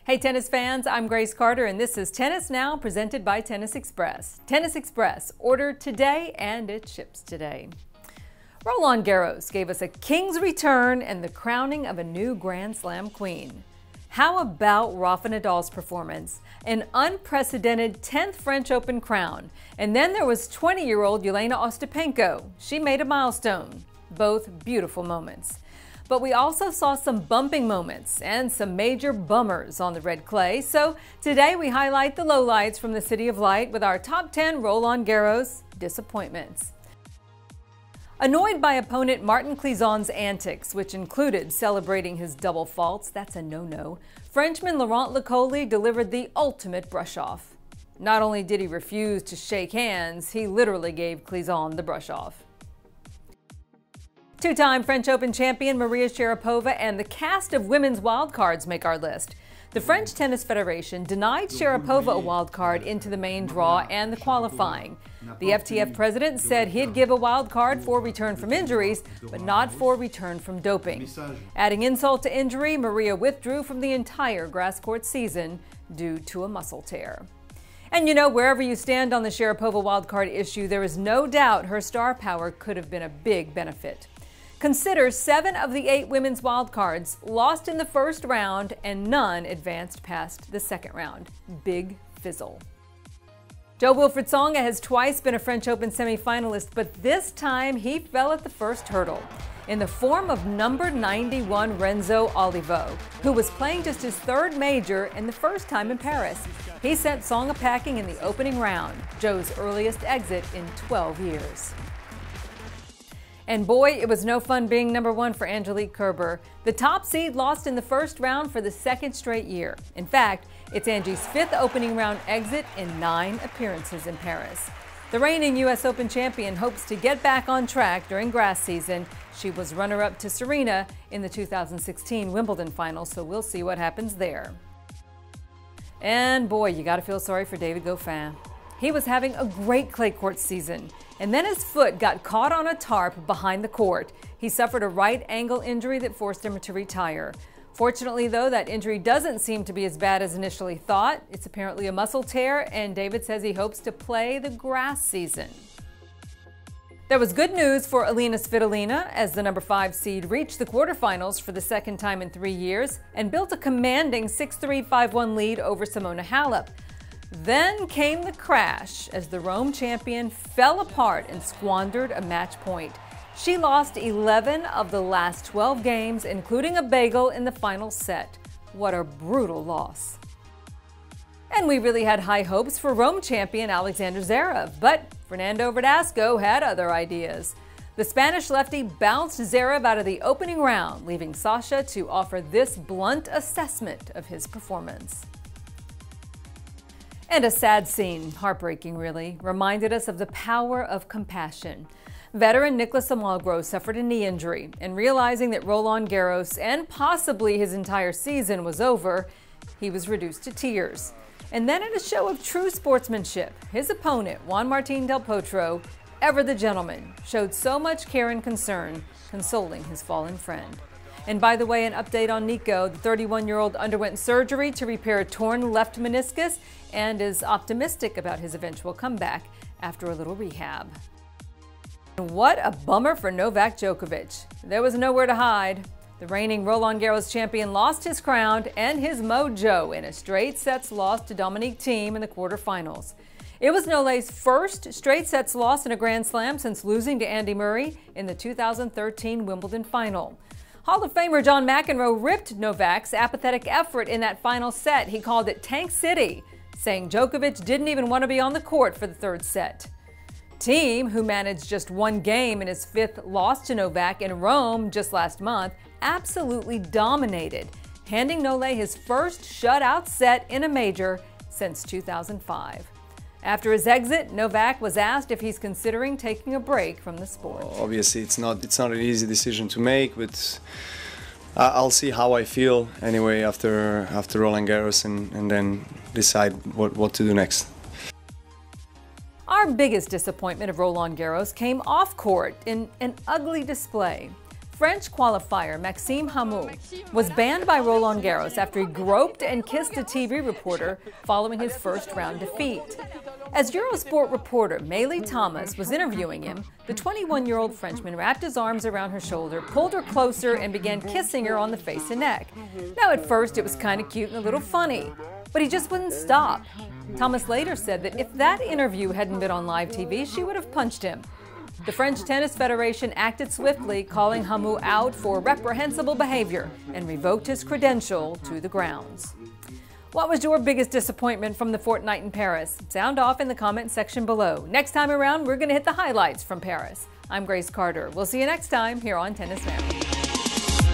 Hey tennis fans, I'm Grace Carter and this is Tennis Now presented by Tennis Express. Tennis Express, ordered today and it ships today. Roland Garros gave us a king's return and the crowning of a new Grand Slam queen. How about Rafa Nadal's performance? An unprecedented 10th French Open crown. And then there was 20-year-old Jelena Ostapenko. She made a milestone. Both beautiful moments. But we also saw some bumping moments and some major bummers on the red clay. So today we highlight the lowlights from the City of Light with our top 10 Roland Garros disappointments. Annoyed by opponent Martin Klizon's antics, which included celebrating his double faults, that's a no-no, Frenchman Laurent Lecoli delivered the ultimate brush-off. Not only did he refuse to shake hands, he literally gave Klizon the brush-off. Two-time French Open champion Maria Sharapova and the cast of women's wildcards make our list. The French Tennis Federation denied Sharapova a wildcard into the main draw and the qualifying. The FTF president said he'd give a wildcard for return from injuries, but not for return from doping. Adding insult to injury, Maria withdrew from the entire grass court season due to a muscle tear. And you know, wherever you stand on the Sharapova wildcard issue, there is no doubt her star power could have been a big benefit. Consider 7 of the 8 women's wildcards lost in the first round and none advanced past the second round. Big fizzle. Jo-Wilfried has twice been a French Open semifinalist, but this time he fell at the first hurdle in the form of number 91 Renzo Olivo, who was playing just his third major and the first time in Paris. He sent Song a-packing in the opening round, Joe's earliest exit in 12 years. And boy, it was no fun being number 1 for Angelique Kerber. The top seed lost in the first round for the second straight year. In fact, it's Angie's 5th opening round exit in 9 appearances in Paris. The reigning U.S. Open champion hopes to get back on track during grass season. She was runner-up to Serena in the 2016 Wimbledon final, so we'll see what happens there. And boy, you gotta feel sorry for David Goffin. He was having a great clay court season, and then his foot got caught on a tarp behind the court. He suffered a right ankle injury that forced him to retire. Fortunately, though, that injury doesn't seem to be as bad as initially thought. It's apparently a muscle tear, and David says he hopes to play the grass season. There was good news for Elina Svitolina as the number 5 seed reached the quarterfinals for the second time in 3 years and built a commanding 6-3, 5-1 lead over Simona Halep. Then came the crash as the Rome champion fell apart and squandered a match point. She lost 11 of the last 12 games, including a bagel in the final set. What a brutal loss. And we really had high hopes for Rome champion Alexander Zverev, but Fernando Verdasco had other ideas. The Spanish lefty bounced Zverev out of the opening round, leaving Sasha to offer this blunt assessment of his performance. And a sad scene, heartbreaking really, reminded us of the power of compassion. Veteran Nicolas Almagro suffered a knee injury, and realizing that Roland Garros and possibly his entire season was over, he was reduced to tears. And then in a show of true sportsmanship, his opponent, Juan Martín del Potro, ever the gentleman, showed so much care and concern, consoling his fallen friend. And by the way, an update on Nico. The 31-year-old underwent surgery to repair a torn left meniscus and is optimistic about his eventual comeback after a little rehab. And what a bummer for Novak Djokovic. There was nowhere to hide. The reigning Roland Garros champion lost his crown and his mojo in a straight sets loss to Dominic Thiem in the quarterfinals. It was Nolé's first straight sets loss in a Grand Slam since losing to Andy Murray in the 2013 Wimbledon final. Hall of Famer John McEnroe ripped Novak's apathetic effort in that final set. He called it Tank City, saying Djokovic didn't even want to be on the court for the third set. Thiem, who managed just 1 game in his 5th loss to Novak in Rome just last month, absolutely dominated, handing Nolé his first shutout set in a major since 2005. After his exit, Novak was asked if he's considering taking a break from the sport. Obviously, it's not an easy decision to make, but I'll see how I feel anyway after Roland Garros and then decide what to do next. Our biggest disappointment of Roland Garros came off court in an ugly display. French qualifier Maxime Hamou was banned by Roland Garros after he groped and kissed a TV reporter following his first round defeat. As Eurosport reporter Meili Thomas was interviewing him, the 21-year-old Frenchman wrapped his arms around her shoulder, pulled her closer, and began kissing her on the face and neck. Now, at first, it was kind of cute and a little funny, but he just wouldn't stop. Thomas later said that if that interview hadn't been on live TV, she would have punched him. The French Tennis Federation acted swiftly, calling Hamou out for reprehensible behavior and revoked his credential to the grounds. What was your biggest disappointment from the fortnight in Paris? Sound off in the comment section below. Next time around, we're going to hit the highlights from Paris. I'm Grace Carter. We'll see you next time here on Tennis Now.